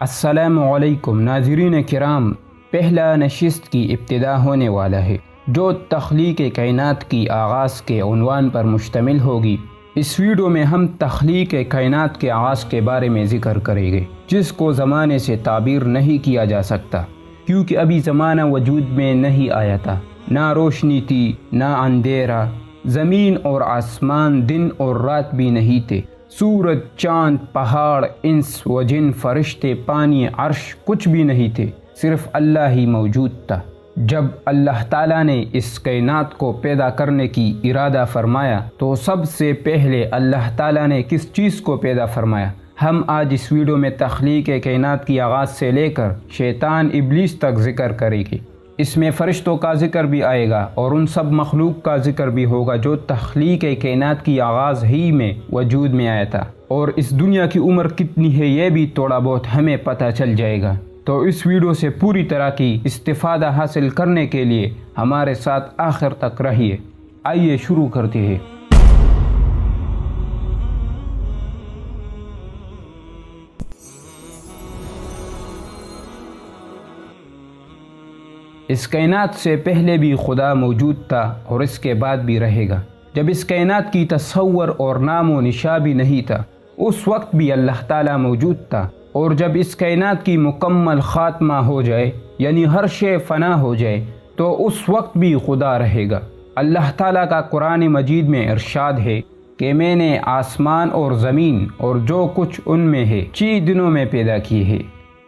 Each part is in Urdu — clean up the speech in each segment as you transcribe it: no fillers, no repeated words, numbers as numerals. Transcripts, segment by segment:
السلام علیکم ناظرین کرام، پہلا نشست کی ابتدا ہونے والا ہے جو تخلیق کائنات کی آغاز کے عنوان پر مشتمل ہوگی۔ اس ویڈیو میں ہم تخلیق کائنات کے آغاز کے بارے میں ذکر کریں گے، جس کو زمانے سے تعبیر نہیں کیا جا سکتا، کیونکہ ابھی زمانہ وجود میں نہیں آیا تھا، نہ روشنی تھی نہ اندھیرا، زمین اور آسمان، دن اور رات بھی نہیں تھے، سورج، چاند، پہاڑ، انس و جن، فرشتے، پانی، عرش، کچھ بھی نہیں تھے، صرف اللہ ہی موجود تھا۔ جب اللہ تعالیٰ نے اس کائنات کو پیدا کرنے کی ارادہ فرمایا تو سب سے پہلے اللہ تعالیٰ نے کس چیز کو پیدا فرمایا؟ ہم آج اس ویڈیو میں تخلیق کائنات کی آغاز سے لے کر شیطان ابلیس تک ذکر کریں گے۔ اس میں فرشتوں کا ذکر بھی آئے گا اور ان سب مخلوق کا ذکر بھی ہوگا جو تخلیق کائنات کی آغاز ہی میں وجود میں آیا تھا، اور اس دنیا کی عمر کتنی ہے یہ بھی تھوڑا بہت ہمیں پتہ چل جائے گا۔ تو اس ویڈیو سے پوری طرح کی استفادہ حاصل کرنے کے لیے ہمارے ساتھ آخر تک رہیے۔ آئیے شروع کرتے ہیں۔ اس کائنات سے پہلے بھی خدا موجود تھا اور اس کے بعد بھی رہے گا۔ جب اس کائنات کی تصور اور نام و نشان بھی نہیں تھا، اس وقت بھی اللہ تعالیٰ موجود تھا، اور جب اس کائنات کی مکمل خاتمہ ہو جائے، یعنی ہر شے فنا ہو جائے، تو اس وقت بھی خدا رہے گا۔ اللہ تعالیٰ کا قرآن مجید میں ارشاد ہے کہ میں نے آسمان اور زمین اور جو کچھ ان میں ہے 6 دنوں میں پیدا کیے ہے۔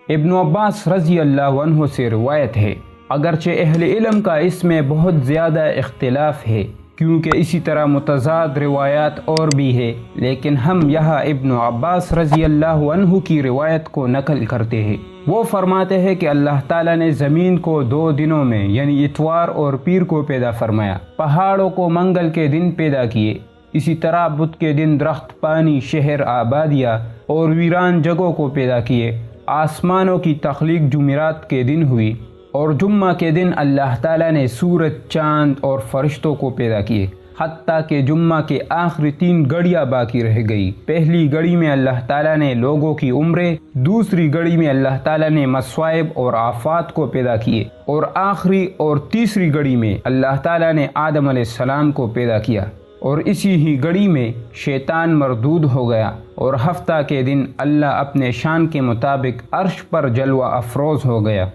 ابن عباس رضی اللہ عنہ سے روایت ہے، اگرچہ اہل علم کا اس میں بہت زیادہ اختلاف ہے کیونکہ اسی طرح متضاد روایات اور بھی ہے، لیکن ہم یہاں ابن عباس رضی اللہ عنہ کی روایت کو نقل کرتے ہیں۔ وہ فرماتے ہیں کہ اللہ تعالیٰ نے زمین کو 2 دنوں میں یعنی اتوار اور پیر کو پیدا فرمایا، پہاڑوں کو منگل کے دن پیدا کیے، اسی طرح بدھ کے دن درخت، پانی، شہر، آبادیاں اور ویران جگہوں کو پیدا کیے، آسمانوں کی تخلیق جمعرات کے دن ہوئی، اور جمعہ کے دن اللہ تعالیٰ نے سورج، چاند اور فرشتوں کو پیدا کیے، حتیٰ کہ جمعہ کے آخری 3 گھڑیاں باقی رہ گئی۔ پہلی گھڑی میں اللہ تعالیٰ نے لوگوں کی عمریں، دوسری گھڑی میں اللہ تعالیٰ نے مصائب اور آفات کو پیدا کیے، اور آخری اور تیسری گھڑی میں اللہ تعالیٰ نے آدم علیہ السلام کو پیدا کیا، اور اسی ہی گھڑی میں شیطان مردود ہو گیا، اور ہفتہ کے دن اللہ اپنے شان کے مطابق عرش پر جلوہ افروز ہو گیا۔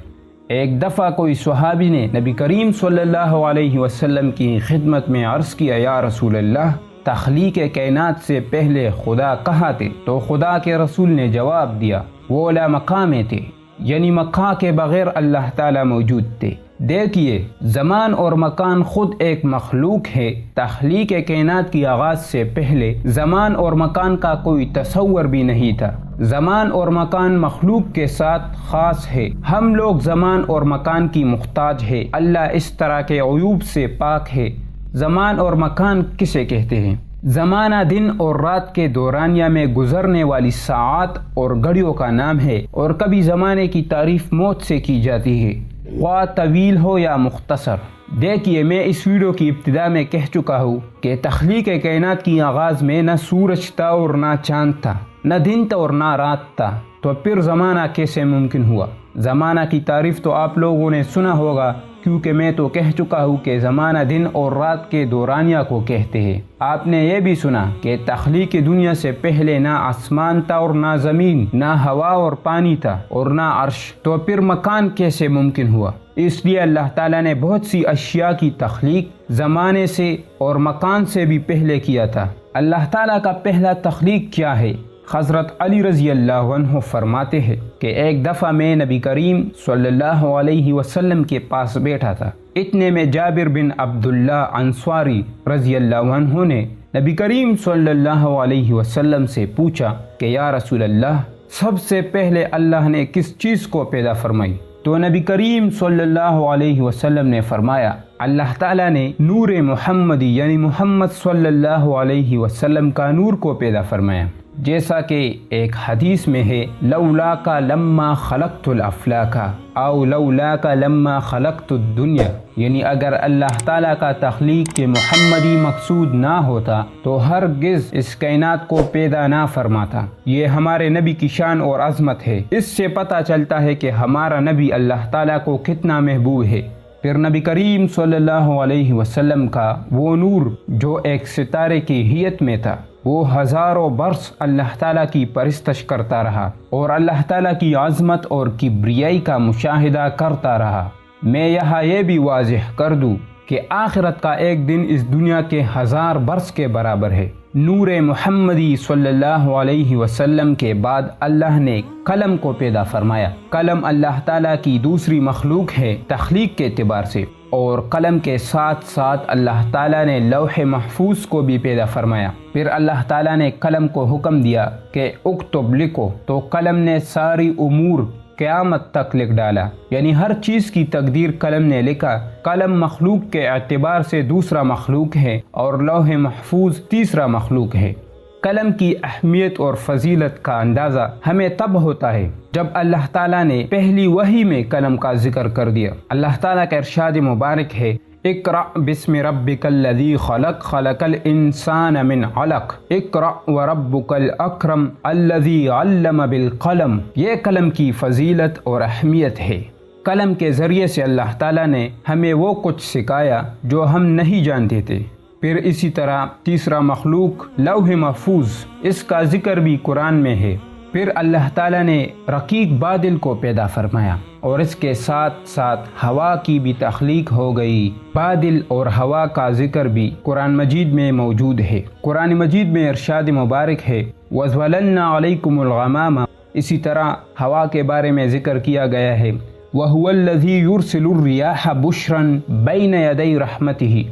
ایک دفعہ کوئی صحابی نے نبی کریم صلی اللہ علیہ وسلم کی خدمت میں عرض کیا، یا رسول اللہ، تخلیق کائنات سے پہلے خدا کہاں تھے؟ تو خدا کے رسول نے جواب دیا، وہ لا مقام تھے، یعنی مکان کے بغیر اللہ تعالیٰ موجود تھے۔ دیکھیے، زمان اور مکان خود ایک مخلوق ہے۔ تخلیق کائنات کی آغاز سے پہلے زمان اور مکان کا کوئی تصور بھی نہیں تھا۔ زمان اور مکان مخلوق کے ساتھ خاص ہے، ہم لوگ زمان اور مکان کی محتاج ہے۔ اللہ اس طرح کے عیوب سے پاک ہے۔ زمان اور مکان کسے کہتے ہیں؟ زمانہ دن اور رات کے دورانیہ میں گزرنے والی ساعات اور گھڑیوں کا نام ہے، اور کبھی زمانے کی تعریف موت سے کی جاتی ہے، خواہ طویل ہو یا مختصر۔ دیکھیے، میں اس ویڈیو کی ابتدا میں کہہ چکا ہوں کہ تخلیق کائنات کی آغاز میں نہ سورج تھا اور نہ چاند تھا، نہ دن تھا اور نہ رات تھا، تو پھر زمانہ کیسے ممکن ہوا؟ زمانہ کی تعریف تو آپ لوگوں نے سنا ہوگا، کیونکہ میں تو کہہ چکا ہوں کہ زمانہ دن اور رات کے دورانیہ کو کہتے ہیں۔ آپ نے یہ بھی سنا کہ تخلیق دنیا سے پہلے نہ آسمان تھا اور نہ زمین، نہ ہوا اور پانی تھا اور نہ عرش، تو پھر مکان کیسے ممکن ہوا؟ اس لیے اللہ تعالیٰ نے بہت سی اشیاء کی تخلیق زمانے سے اور مکان سے بھی پہلے کیا تھا۔ اللہ تعالیٰ کا پہلا تخلیق کیا ہے؟ حضرت علی رضی اللہ عنہ فرماتے ہیں کہ ایک دفعہ میں نبی کریم صلی اللہ علیہ وسلم کے پاس بیٹھا تھا، اتنے میں جابر بن عبداللہ انصاری رضی اللہ عنہ نے نبی کریم صلی اللہ علیہ وسلم سے پوچھا کہ یا رسول اللہ، سب سے پہلے اللہ نے کس چیز کو پیدا فرمائی؟ تو نبی کریم صلی اللہ علیہ وسلم نے فرمایا، اللہ تعالیٰ نے نور محمدی یعنی محمد صلی اللہ علیہ وسلم کا نور کو پیدا فرمایا۔ جیسا کہ ایک حدیث میں ہے لولا کا لما خلقت الافلاک او لولا کا لما خلقت الدنیا، یعنی اگر اللہ تعالیٰ کا تخلیق کے محمدی مقصود نہ ہوتا تو ہرگز اس کائنات کو پیدا نہ فرماتا۔ یہ ہمارے نبی کی شان اور عظمت ہے۔ اس سے پتہ چلتا ہے کہ ہمارا نبی اللہ تعالیٰ کو کتنا محبوب ہے۔ پھر نبی کریم صلی اللہ علیہ وسلم کا وہ نور جو ایک ستارے کی حیت میں تھا، وہ ہزاروں برس اللہ تعالیٰ کی پرستش کرتا رہا اور اللہ تعالیٰ کی عظمت اور کبریائی کا مشاہدہ کرتا رہا۔ میں یہاں یہ بھی واضح کر دوں کہ آخرت کا ایک دن اس دنیا کے 1000 برس کے برابر ہے۔ نور محمدی صلی اللہ علیہ وسلم کے بعد اللہ نے قلم کو پیدا فرمایا۔ قلم اللہ تعالیٰ کی دوسری مخلوق ہے تخلیق کے اعتبار سے، اور قلم کے ساتھ ساتھ اللہ تعالیٰ نے لوح محفوظ کو بھی پیدا فرمایا۔ پھر اللہ تعالیٰ نے قلم کو حکم دیا کہ اکتب لکھو، تو قلم نے ساری امور قیامت تک لکھ ڈالا، یعنی ہر چیز کی تقدیر قلم نے لکھا۔ قلم مخلوق کے اعتبار سے دوسرا مخلوق ہے اور لوح محفوظ تیسرا مخلوق ہے۔ قلم کی اہمیت اور فضیلت کا اندازہ ہمیں تب ہوتا ہے جب اللہ تعالیٰ نے پہلی وحی میں قلم کا ذکر کر دیا۔ اللہ تعالیٰ کا ارشاد مبارک ہے اقرأ بسم ربک الذی خلق خلق الانسان من علق اقرأ وربک الاکرم الذی علم بالقلم۔ یہ قلم کی فضیلت اور اہمیت ہے۔ قلم کے ذریعے سے اللہ تعالیٰ نے ہمیں وہ کچھ سکھایا جو ہم نہیں جانتے تھے۔ پھر اسی طرح تیسرا مخلوق لوح محفوظ، اس کا ذکر بھی قرآن میں ہے۔ پھر اللہ تعالیٰ نے رقیق بادل کو پیدا فرمایا اور اس کے ساتھ ساتھ ہوا کی بھی تخلیق ہو گئی۔ بادل اور ہوا کا ذکر بھی قرآن مجید میں موجود ہے۔ قرآن مجید میں ارشاد مبارک ہے وَظَلَلْنَا عَلَيْكُمُ الْغَمَامَ، اسی طرح ہوا کے بارے میں ذکر کیا گیا ہے وَهُوَ الَّذِي يُرْسِلُ الرِّيَاحَ بُشْرًا بَيْنَ يَدَيْ رَحْمَتِهِ۔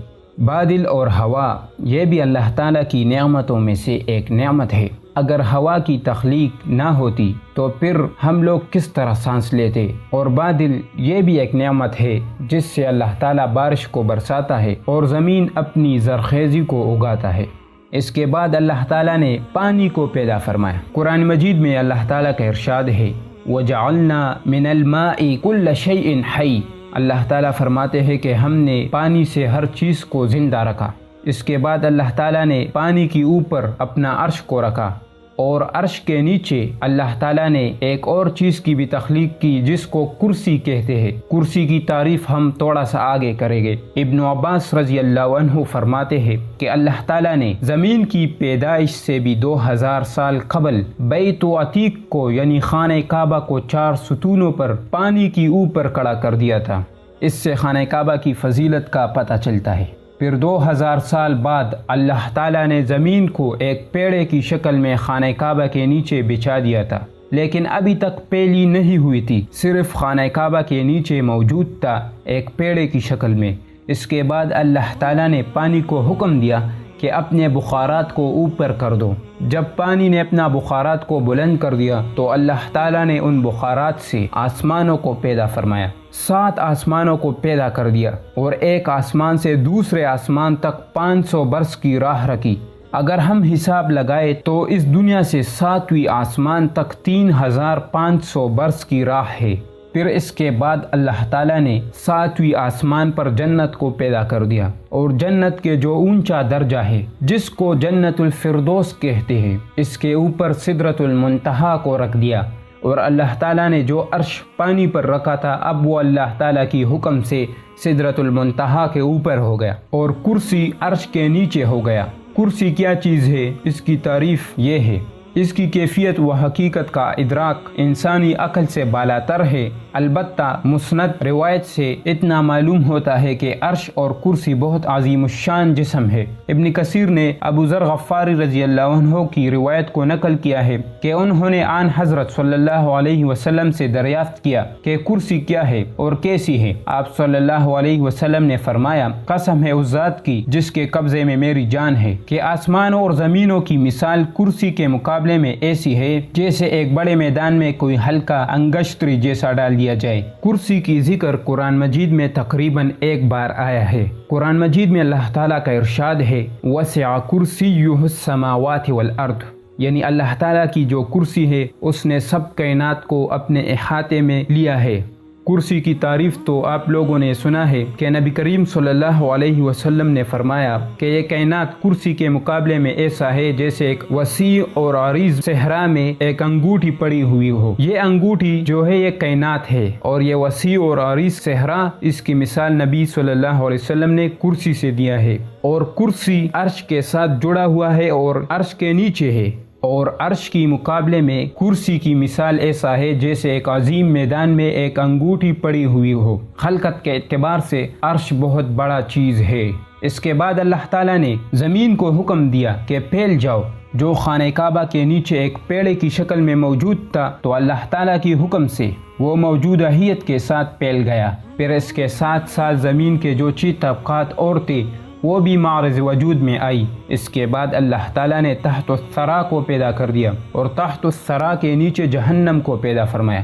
بادل اور ہوا یہ بھی اللہ تعالیٰ کی نعمتوں میں سے ایک نعمت ہے۔ اگر ہوا کی تخلیق نہ ہوتی تو پھر ہم لوگ کس طرح سانس لیتے؟ اور بادل یہ بھی ایک نعمت ہے جس سے اللہ تعالیٰ بارش کو برساتا ہے اور زمین اپنی زرخیزی کو اگاتا ہے۔ اس کے بعد اللہ تعالیٰ نے پانی کو پیدا فرمایا۔ قرآن مجید میں اللہ تعالیٰ کا ارشاد ہے وَجَعَلْنَا مِنَ الْمَاءِ كُلَّ شَيْءٍ حَيٍّ۔ اللہ تعالیٰ فرماتے ہیں کہ ہم نے پانی سے ہر چیز کو زندہ رکھا۔ اس کے بعد اللہ تعالیٰ نے پانی کے اوپر اپنا عرش کو رکھا، اور عرش کے نیچے اللہ تعالیٰ نے ایک اور چیز کی بھی تخلیق کی جس کو کرسی کہتے ہیں۔ کرسی کی تعریف ہم تھوڑا سا آگے کریں گے۔ ابن عباس رضی اللہ عنہ فرماتے ہیں کہ اللہ تعالیٰ نے زمین کی پیدائش سے بھی 2000 سال قبل بیت عتیق کو یعنی خانہ کعبہ کو 4 ستونوں پر پانی کی اوپر کھڑا کر دیا تھا۔ اس سے خانہ کعبہ کی فضیلت کا پتہ چلتا ہے۔ پھر 2000 سال بعد اللہ تعالیٰ نے زمین کو ایک پیڑے کی شکل میں خانہ کعبہ کے نیچے بچھا دیا تھا، لیکن ابھی تک پیلی نہیں ہوئی تھی، صرف خانہ کعبہ کے نیچے موجود تھا ایک پیڑے کی شکل میں۔ اس کے بعد اللہ تعالیٰ نے پانی کو حکم دیا کہ اپنے بخارات کو اوپر کر دو۔ جب پانی نے اپنا بخارات کو بلند کر دیا تو اللہ تعالیٰ نے ان بخارات سے آسمانوں کو پیدا فرمایا۔ 7 آسمانوں کو پیدا کر دیا اور ایک آسمان سے دوسرے آسمان تک 500 برس کی راہ رکھی۔ اگر ہم حساب لگائے تو اس دنیا سے 7ویں آسمان تک 3500 برس کی راہ ہے۔ پھر اس کے بعد اللہ تعالیٰ نے 7ویں آسمان پر جنت کو پیدا کر دیا، اور جنت کے جو اونچا درجہ ہے جس کو جنت الفردوس کہتے ہیں، اس کے اوپر سدرۃ المنتہا کو رکھ دیا، اور اللہ تعالیٰ نے جو عرش پانی پر رکھا تھا اب وہ اللہ تعالیٰ کی حکم سے سدرۃ المنتہا کے اوپر ہو گیا، اور کرسی عرش کے نیچے ہو گیا۔ کرسی کیا چیز ہے؟ اس کی تعریف یہ ہے، اس کی کیفیت و حقیقت کا ادراک انسانی عقل سے بالاتر ہے، البتہ مسند روایت سے اتنا معلوم ہوتا ہے کہ عرش اور کرسی بہت عظیم الشان جسم ہے۔ ابن کثیر نے ابو ذر غفاری رضی اللہ عنہ کی روایت کو نقل کیا ہے کہ انہوں نے آن حضرت صلی اللہ علیہ وسلم سے دریافت کیا کہ کرسی کیا ہے اور کیسی ہے۔ آپ صلی اللہ علیہ وسلم نے فرمایا، قسم ہے اس ذات کی جس کے قبضے میں میری جان ہے کہ آسمانوں اور زمینوں کی مثال کرسی کے مقابلے میں ایسی ہے جیسے ایک بڑے میدان میں کوئی ہلکا انگشتری جیسا ڈال دیا جائے۔ کرسی کی ذکر قرآن مجید میں تقریباً 1 بار آیا ہے۔ قرآن مجید میں اللہ تعالیٰ کا ارشاد ہے وَسِعَ كُرْسِيُّهُ السَّمَاوَاتِ وَالْأَرْضِ۔ یعنی اللہ تعالیٰ کی جو کرسی ہے اس نے سب کائنات کو اپنے احاطے میں لیا ہے۔ کرسی کی تعریف تو آپ لوگوں نے سنا ہے کہ نبی کریم صلی اللہ علیہ وسلم نے فرمایا کہ یہ کائنات کرسی کے مقابلے میں ایسا ہے جیسے ایک وسیع اور عریض صحرا میں ایک انگوٹھی پڑی ہوئی ہو۔ یہ انگوٹھی جو ہے یہ کائنات ہے، اور یہ وسیع اور عریض صحرا، اس کی مثال نبی صلی اللہ علیہ وسلم نے کرسی سے دیا ہے۔ اور کرسی عرش کے ساتھ جڑا ہوا ہے اور عرش کے نیچے ہے، اور عرش کی مقابلے میں کرسی کی مثال ایسا ہے جیسے ایک عظیم میدان میں ایک انگوٹھی پڑی ہوئی ہو۔ خلقت کے اعتبار سے عرش بہت بڑا چیز ہے۔ اس کے بعد اللہ تعالیٰ نے زمین کو حکم دیا کہ پھیل جاؤ۔ جو خانہ کعبہ کے نیچے ایک پیڑے کی شکل میں موجود تھا تو اللہ تعالیٰ کی حکم سے وہ موجودہیت کے ساتھ پھیل گیا۔ پھر اس کے ساتھ ساتھ زمین کے جو چیز طبقات اور تھے وہ بھی معرض وجود میں آئی۔ اس کے بعد اللہ تعالیٰ نے تحت الثری کو پیدا کر دیا اور تحت الثری کے نیچے جہنم کو پیدا فرمایا۔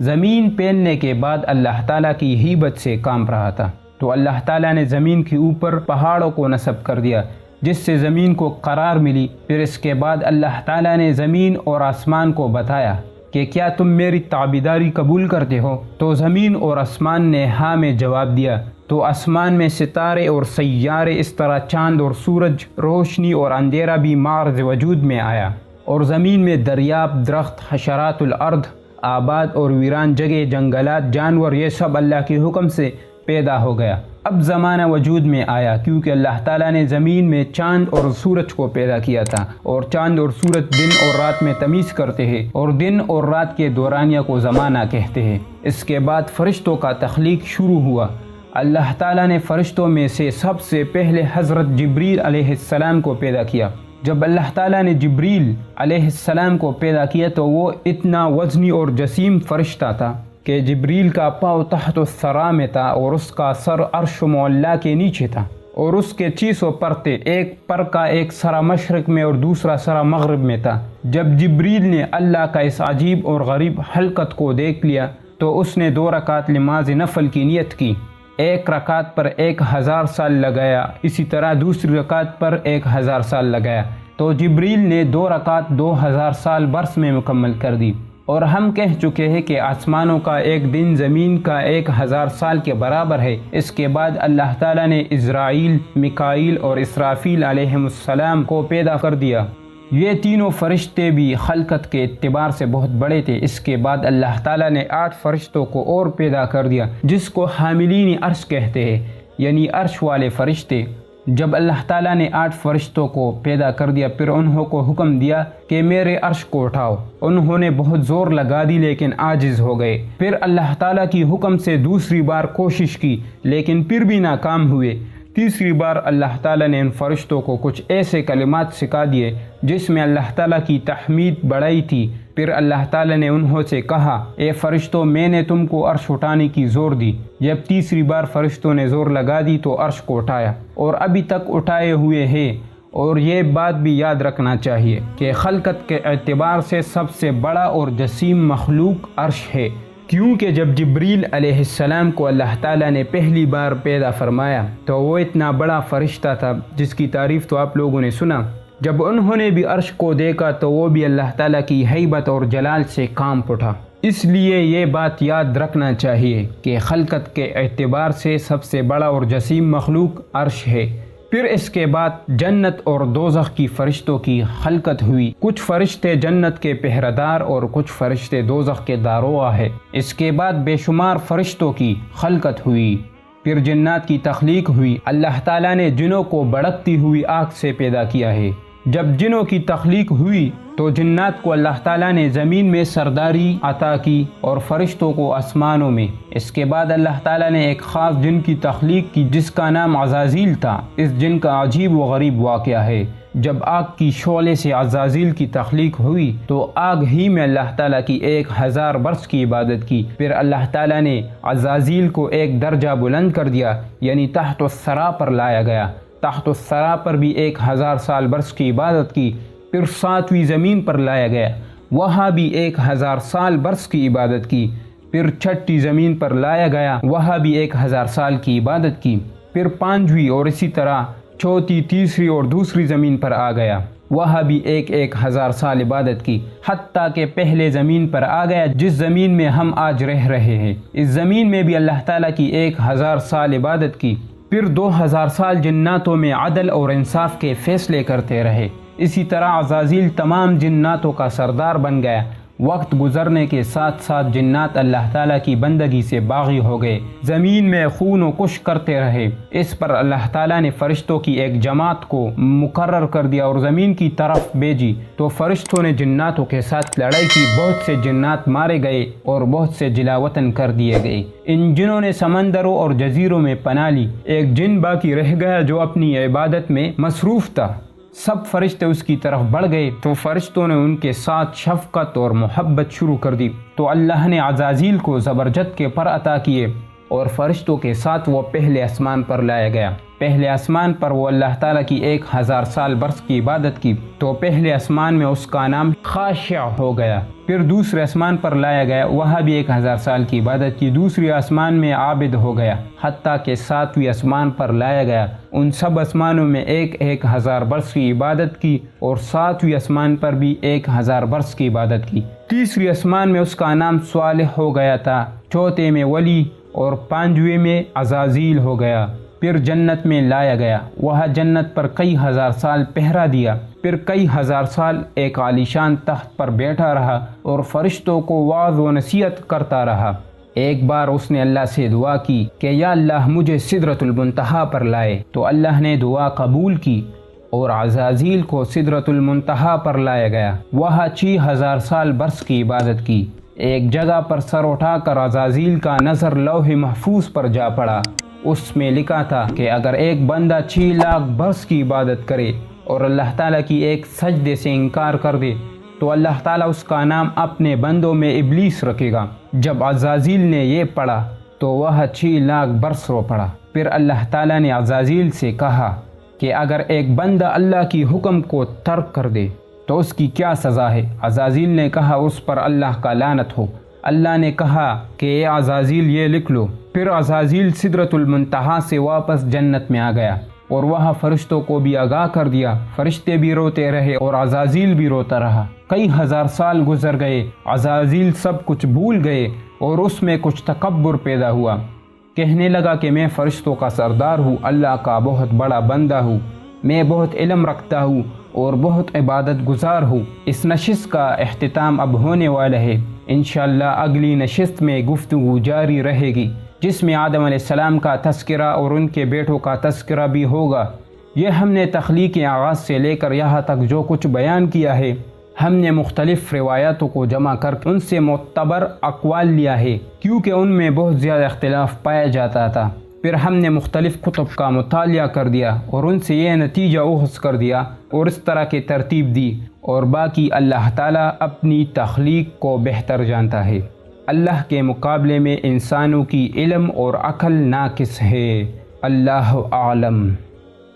زمین پھیلنے کے بعد اللہ تعالیٰ کی ہیبت سے کام رہا تھا، تو اللہ تعالیٰ نے زمین کے اوپر پہاڑوں کو نصب کر دیا جس سے زمین کو قرار ملی۔ پھر اس کے بعد اللہ تعالیٰ نے زمین اور آسمان کو بتایا کہ کیا تم میری تابعداری قبول کرتے ہو؟ تو زمین اور آسمان نے ہاں میں جواب دیا۔ تو آسمان میں ستارے اور سیارے، اس طرح چاند اور سورج، روشنی اور اندھیرا بھی معرض وجود میں آیا، اور زمین میں دریاب، درخت، حشرات الارض، آباد اور ویران جگہ، جنگلات، جانور، یہ سب اللہ کے حکم سے پیدا ہو گیا۔ اب زمانہ وجود میں آیا کیونکہ اللہ تعالیٰ نے زمین میں چاند اور سورج کو پیدا کیا تھا، اور چاند اور سورج دن اور رات میں تمیز کرتے ہیں، اور دن اور رات کے دورانیہ کو زمانہ کہتے ہیں۔ اس کے بعد فرشتوں کا تخلیق شروع ہوا۔ اللہ تعالیٰ نے فرشتوں میں سے سب سے پہلے حضرت جبریل علیہ السلام کو پیدا کیا۔ جب اللہ تعالیٰ نے جبریل علیہ السلام کو پیدا کیا تو وہ اتنا وزنی اور جسیم فرشتہ تھا کہ جبریل کا پاؤں تحت الثری میں تھا اور اس کا سر عرش معلیٰ کے نیچے تھا، اور اس کے 600 پر تھے، ایک پر کا ایک سرا مشرق میں اور دوسرا سرا مغرب میں تھا۔ جب جبریل نے اللہ کا اس عجیب اور غریب خلقت کو دیکھ لیا تو اس نے 2 رکعت نماز نفل کی نیت کی۔ ایک رکعت پر 1000 سال لگایا، اسی طرح دوسری رکعت پر 1000 سال لگایا، تو جبریل نے 2 رکعت 2000 سال برس میں مکمل کر دی۔ اور ہم کہہ چکے ہیں کہ آسمانوں کا ایک دن زمین کا 1000 سال کے برابر ہے۔ اس کے بعد اللہ تعالیٰ نے عزرائیل، میکائیل اور اسرافیل علیہم السلام کو پیدا کر دیا۔ یہ تینوں فرشتے بھی خلقت کے اعتبار سے بہت بڑے تھے۔ اس کے بعد اللہ تعالیٰ نے 8 فرشتوں کو اور پیدا کر دیا جس کو حاملین عرش کہتے ہیں، یعنی عرش والے فرشتے۔ جب اللہ تعالیٰ نے 8 فرشتوں کو پیدا کر دیا پھر انہوں کو حکم دیا کہ میرے عرش کو اٹھاؤ۔ انہوں نے بہت زور لگا دی لیکن عاجز ہو گئے۔ پھر اللہ تعالیٰ کی حکم سے دوسری بار کوشش کی لیکن پھر بھی ناکام ہوئے۔ تیسری بار اللہ تعالیٰ نے ان فرشتوں کو کچھ ایسے کلمات سکھا دیے جس میں اللہ تعالیٰ کی تحمید بڑھائی تھی۔ پھر اللہ تعالیٰ نے انہوں سے کہا، اے فرشتوں، میں نے تم کو عرش اٹھانے کی زور دی۔ جب تیسری بار فرشتوں نے زور لگا دی تو عرش کو اٹھایا، اور ابھی تک اٹھائے ہوئے ہیں۔ اور یہ بات بھی یاد رکھنا چاہیے کہ خلقت کے اعتبار سے سب سے بڑا اور جسیم مخلوق عرش ہے، کیونکہ جب جبریل علیہ السلام کو اللہ تعالیٰ نے پہلی بار پیدا فرمایا تو وہ اتنا بڑا فرشتہ تھا جس کی تعریف تو آپ لوگوں نے سنا۔ جب انہوں نے بھی عرش کو دیکھا تو وہ بھی اللہ تعالیٰ کی ہیبت اور جلال سے کانپ اٹھا۔ اس لیے یہ بات یاد رکھنا چاہیے کہ خلقت کے اعتبار سے سب سے بڑا اور جسیم مخلوق عرش ہے۔ پھر اس کے بعد جنت اور دوزخ کی فرشتوں کی خلقت ہوئی۔ کچھ فرشتے جنت کے پہرےدار اور کچھ فرشتے دوزخ کے داروغہ ہے۔ اس کے بعد بے شمار فرشتوں کی خلقت ہوئی۔ پھر جنات کی تخلیق ہوئی۔ اللہ تعالیٰ نے جنوں کو بھڑکتی ہوئی آگ سے پیدا کیا ہے۔ جب جنوں کی تخلیق ہوئی تو جنات کو اللہ تعالیٰ نے زمین میں سرداری عطا کی اور فرشتوں کو آسمانوں میں۔ اس کے بعد اللہ تعالیٰ نے ایک خاص جن کی تخلیق کی جس کا نام عزازیل تھا۔ اس جن کا عجیب و غریب واقعہ ہے۔ جب آگ کی شعلے سے عزازیل کی تخلیق ہوئی تو آگ ہی میں اللہ تعالیٰ کی 1000 برس کی عبادت کی۔ پھر اللہ تعالیٰ نے عزازیل کو ایک درجہ بلند کر دیا، یعنی تحت الثری پر لایا گیا۔ تحت الثری پر بھی 1000 سال برس کی عبادت کی۔ پھر 7ویں زمین پر لایا گیا، وہاں بھی 1000 سال برس کی عبادت کی۔ پھر 6ٹھی زمین پر لایا گیا، وہاں بھی 1000 سال کی عبادت کی۔ پھر 5ویں اور اسی طرح چوتھی، تیسری اور دوسری زمین پر آ گیا۔ وہاں بھی 1000 سال عبادت کی، حتیٰ کہ پہلے زمین پر آ گیا جس زمین میں ہم آج رہ رہے ہیں۔ اس زمین میں بھی اللہ تعالیٰ کی 1000 سال عبادت کی، پھر 2000 سال جناتوں میں عدل اور انصاف کے فیصلے کرتے رہے۔ اسی طرح عزازیل تمام جناتوں کا سردار بن گیا۔ وقت گزرنے کے ساتھ ساتھ جنات اللہ تعالیٰ کی بندگی سے باغی ہو گئے، زمین میں خون و کش کرتے رہے۔ اس پر اللہ تعالیٰ نے فرشتوں کی ایک جماعت کو مقرر کر دیا اور زمین کی طرف بھیجی، تو فرشتوں نے جناتوں کے ساتھ لڑائی کی، بہت سے جنات مارے گئے اور بہت سے جلا وطن کر دیے گئے۔ ان جنوں نے سمندروں اور جزیروں میں پناہ لی، ایک جن باقی رہ گیا جو اپنی عبادت میں مصروف تھا۔ سب فرشتے اس کی طرف بڑھ گئے تو فرشتوں نے ان کے ساتھ شفقت اور محبت شروع کر دی، تو اللہ نے عزازیل کو زبرجد کے پر عطا کیے اور فرشتوں کے ساتھ وہ پہلے آسمان پر لایا گیا۔ پہلے آسمان پر وہ اللہ تعالیٰ کی 1000 سال برس کی عبادت کی، تو پہلے آسمان میں اس کا نام خاشع ہو گیا۔ پھر دوسرے آسمان پر لایا گیا، وہاں بھی 1000 سال کی عبادت کی، دوسری آسمان میں عابد ہو گیا، حتیٰ کہ 7ویں آسمان پر لایا گیا۔ ان سب آسمانوں میں 1000 برس کی عبادت کی اور 7ویں آسمان پر بھی 1000 برس کی عبادت کی۔ تیسری آسمان میں اس کا نام صالح ہو گیا تھا، چوتھے میں ولی اور 5ویں میں عزازیل ہو گیا۔ پھر جنت میں لایا گیا، وہاں جنت پر کئی ہزار سال پہرا دیا، پھر کئی ہزار سال ایک عالیشان تخت پر بیٹھا رہا اور فرشتوں کو وعظ و نصیحت کرتا رہا۔ ایک بار اس نے اللہ سے دعا کی کہ یا اللہ مجھے سدرۃ المنتہا پر لائے، تو اللہ نے دعا قبول کی اور عزازیل کو سدرۃ المنتہا پر لایا گیا، وہاں 6000 سال برس کی عبادت کی۔ ایک جگہ پر سر اٹھا کر عزازیل کا نظر لوح محفوظ پر جا پڑا، اس میں لکھا تھا کہ اگر ایک بندہ 6 لاکھ برس کی عبادت کرے اور اللہ تعالیٰ کی ایک سجدے سے انکار کر دے تو اللہ تعالیٰ اس کا نام اپنے بندوں میں ابلیس رکھے گا۔ جب عزازیل نے یہ پڑھا تو وہ 6 لاکھ برس رو پڑا۔ پھر اللہ تعالیٰ نے عزازیل سے کہا کہ اگر ایک بندہ اللہ کی حکم کو ترک کر دے تو اس کی کیا سزا ہے؟ عزازیل نے کہا اس پر اللہ کا لعنت ہو۔ اللہ نے کہا کہ اے عزازیل یہ لکھ لو۔ پھر عزازیل سدرۃ المنتہا سے واپس جنت میں آ گیا اور وہاں فرشتوں کو بھی آگاہ کر دیا۔ فرشتے بھی روتے رہے اور عزازیل بھی روتا رہا۔ کئی ہزار سال گزر گئے، عزازیل سب کچھ بھول گئے اور اس میں کچھ تکبر پیدا ہوا۔ کہنے لگا کہ میں فرشتوں کا سردار ہوں، اللہ کا بہت بڑا بندہ ہوں، میں بہت علم رکھتا ہوں اور بہت عبادت گزار ہوں۔ اس نشست کا اختتام اب ہونے والا ہے، انشاءاللہ اگلی نشست میں گفتگو جاری رہے گی، جس میں آدم علیہ السلام کا تذکرہ اور ان کے بیٹوں کا تذکرہ بھی ہوگا۔ یہ ہم نے تخلیق کے آغاز سے لے کر یہاں تک جو کچھ بیان کیا ہے، ہم نے مختلف روایاتوں کو جمع کر ان سے معتبر اقوال لیا ہے، کیونکہ ان میں بہت زیادہ اختلاف پایا جاتا تھا۔ پھر ہم نے مختلف کتب کا مطالعہ کر دیا اور ان سے یہ نتیجہ اخذ کر دیا اور اس طرح کی ترتیب دی، اور باقی اللہ تعالیٰ اپنی تخلیق کو بہتر جانتا ہے۔ اللہ کے مقابلے میں انسانوں کی علم اور عقل ناقص ہے۔ اللہ اعلم۔